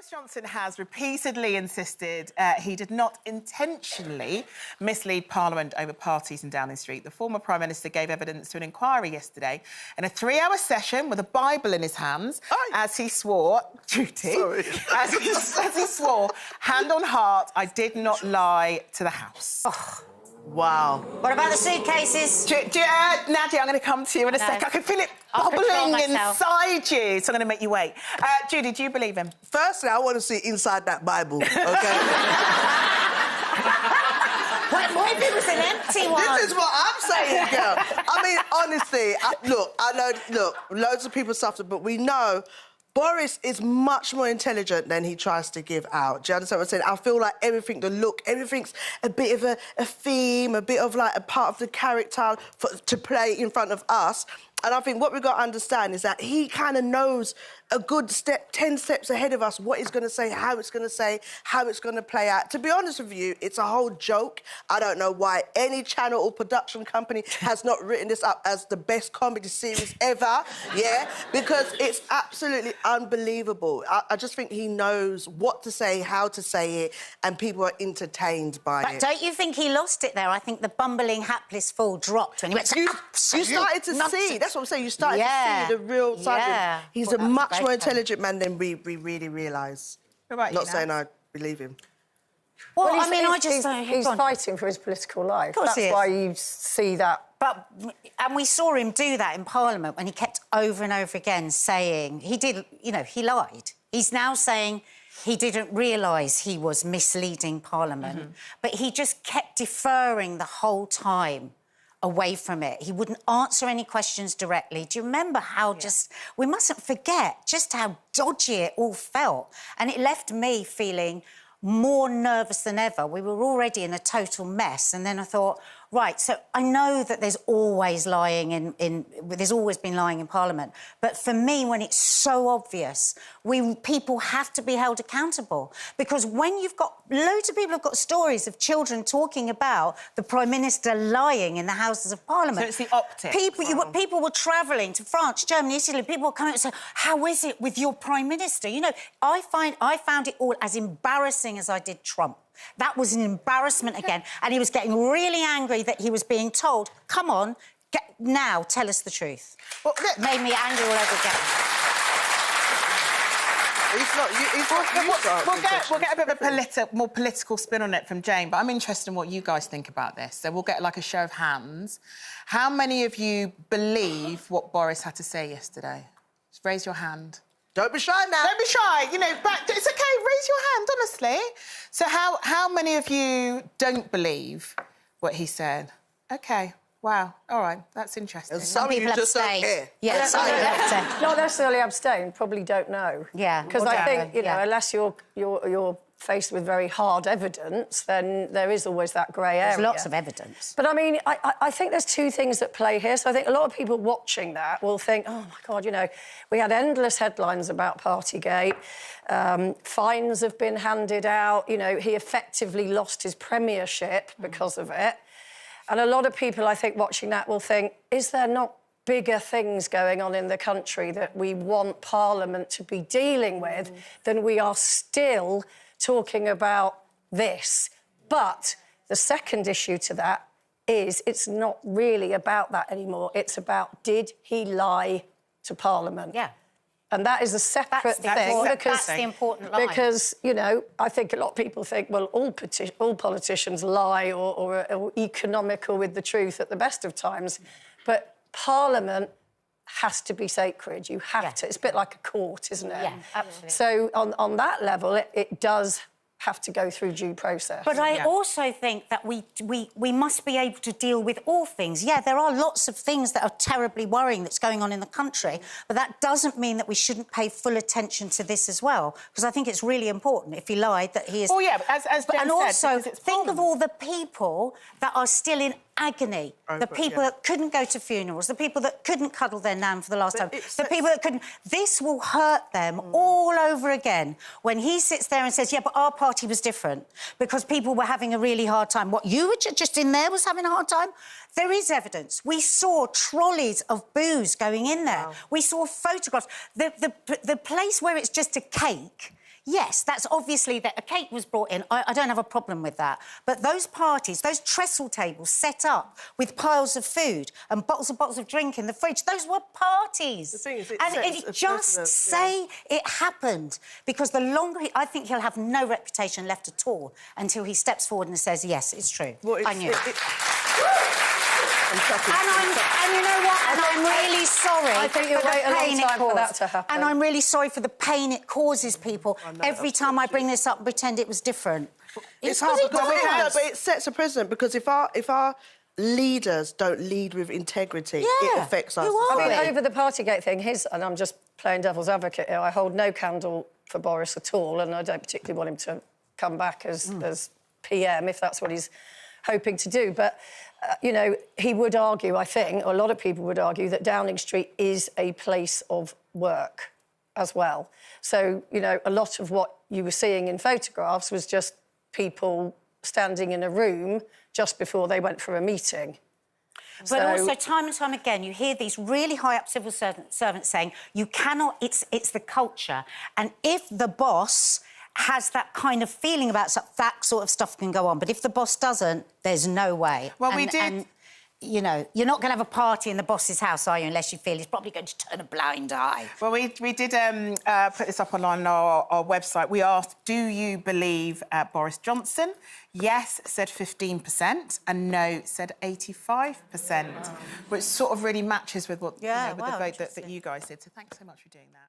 Boris Johnson has repeatedly insisted he did not intentionally mislead Parliament over parties in Downing Street. The former Prime Minister gave evidence to an inquiry yesterday in a 3-hour session with a Bible in his hands as he swore, Judy, as he swore, hand on heart, I did not lie to the House. Oh. Wow. What about the suitcases? Nadia, I'm going to come to you in a sec. I can feel it bubbling inside you, so I'm going to make you wait. Judy, do you believe him? Firstly, I want to see inside that Bible, OK? What if it was an empty one? This is what I'm saying, girl. I mean, honestly, I know, loads of people suffer, but we know Boris is much more intelligent than he tries to give out. Do you understand what I'm saying? I feel like everything, the look, everything's a bit of a theme, a bit of, like, a part of the character to play in front of us. And I think what we've got to understand is that he kind of knows a good 10 steps ahead of us what he's going to say, how it's going to play out. To be honest with you, it's a whole joke. I don't know why any channel or production company has not written this up as the best comedy series ever, yeah? Because it's absolutely unbelievable. I just think he knows what to say, how to say it, and people are entertained by it. But don't you think he lost it there? I think the bumbling, hapless fool dropped when he went... You started to see... That's what I'm saying. You started to see the real side of him. He's a much more intelligent man than we really realise. Not saying I believe him. Well, I mean, I just... He's fighting for his political life. Of course That's why you see that. And we saw him do that in Parliament when he kept over and over again saying... He did, you know, he lied. He's now saying he didn't realise he was misleading Parliament, but he just kept deferring the whole time away from it. He wouldn't answer any questions directly. Do you remember how we mustn't forget just how dodgy it all felt. And it left me feeling more nervous than ever. We were already in a total mess. And then I thought, right, so I know that there's always lying there's always been lying in Parliament. But for me, when it's so obvious, people have to be held accountable. Because when you've got... Loads of people have got stories of children talking about the Prime Minister lying in the Houses of Parliament. So it's the optics. People were travelling to France, Germany, Italy. People were coming and saying, how is it with your Prime Minister? You know, I found it all as embarrassing as I did Trump. That was an embarrassment again. And he was getting really angry that he was being told, come on, now tell us the truth. Well, it made me angry all over again. We'll get a bit of a more political spin on it from Jane, but I'm interested in what you guys think about this. So we'll get, like, a show of hands. How many of you believe what Boris had to say yesterday? Just raise your hand. Don't be shy now. Don't be shy. You know, but it's OK, raise your hand, honestly. So how many of you don't believe what he said? OK, wow, all right, that's interesting. And some people just don't care. Yeah, some people abstain. Not necessarily abstain, probably don't know. Yeah. Because I think, you know, unless you're faced with very hard evidence, then there is always that grey area. There's lots of evidence. But, I mean, I think there's two things at play here. So I think a lot of people watching that will think, oh, my God, you know, we had endless headlines about Partygate. Fines have been handed out. You know, he effectively lost his premiership because of it. And a lot of people, I think, watching that will think, is there not bigger things going on in the country that we want Parliament to be dealing with than we are still talking about this? But the second issue to that is it's not really about that anymore. It's about, did he lie to Parliament? Yeah. And that is a separate thing. That's the important line. Because, you know, I think a lot of people think, well, all politicians lie or are economical with the truth at the best of times. But Parliament has to be sacred. You have to. It's a bit like a court, isn't it? Yeah, absolutely. So on that level, it does have to go through due process. But I also think that we must be able to deal with all things. Yeah, there are lots of things that are terribly worrying that's going on in the country, but that doesn't mean that we shouldn't pay full attention to this as well, because I think it's really important. If he lied, that he is... Oh, yeah, but as Jen and said, also, think of all the people that are still in agony. The people that couldn't go to funerals, the people that couldn't cuddle their nan for the last time, the people that couldn't... This will hurt them all over again when he sits there and says, yeah, but our party was different because people were having a really hard time. What, you were just in there was having a hard time? There is evidence. We saw trolleys of booze going in there. Wow. We saw photographs. The place where it's just a cake, yes, that's obviously that a cake was brought in. I don't have a problem with that. But those parties, those trestle tables set up with piles of food and bottles of drink in the fridge, those were parties. The thing is, Just say it happened, because the longer I think he'll have no reputation left at all until he steps forward and says, yes, it's true. Well, I knew. And you know what? And I'm really sorry. I think you'll wait a long time for that to happen. And I'm really sorry for the pain it causes people every time I bring this up and pretend it was different. It's hard, but it sets a precedent, because if our leaders don't lead with integrity, it affects us. who are I mean, we? over the Partygate thing, and I'm just playing devil's advocate here, I hold no candle for Boris at all, and I don't particularly want him to come back as PM, if that's what he's hoping to do. But, you know, he would argue, I think, or a lot of people would argue, that Downing Street is a place of work as well. So, you know, a lot of what you were seeing in photographs was just people standing in a room just before they went for a meeting. But also, time and time again, you hear these really high-up civil servants saying, you cannot... It's the culture. And if the boss has that kind of feeling about that sort of stuff can go on. But if the boss doesn't, there's no way. Well, we did... And, you know, you're not going to have a party in the boss's house, are you, unless you feel he's probably going to turn a blind eye. Well, we did put this up online on our website. We asked, do you believe Boris Johnson? Yes said 15% and no said 85%, which sort of really matches with what with the vote that you guys did. So thanks so much for doing that.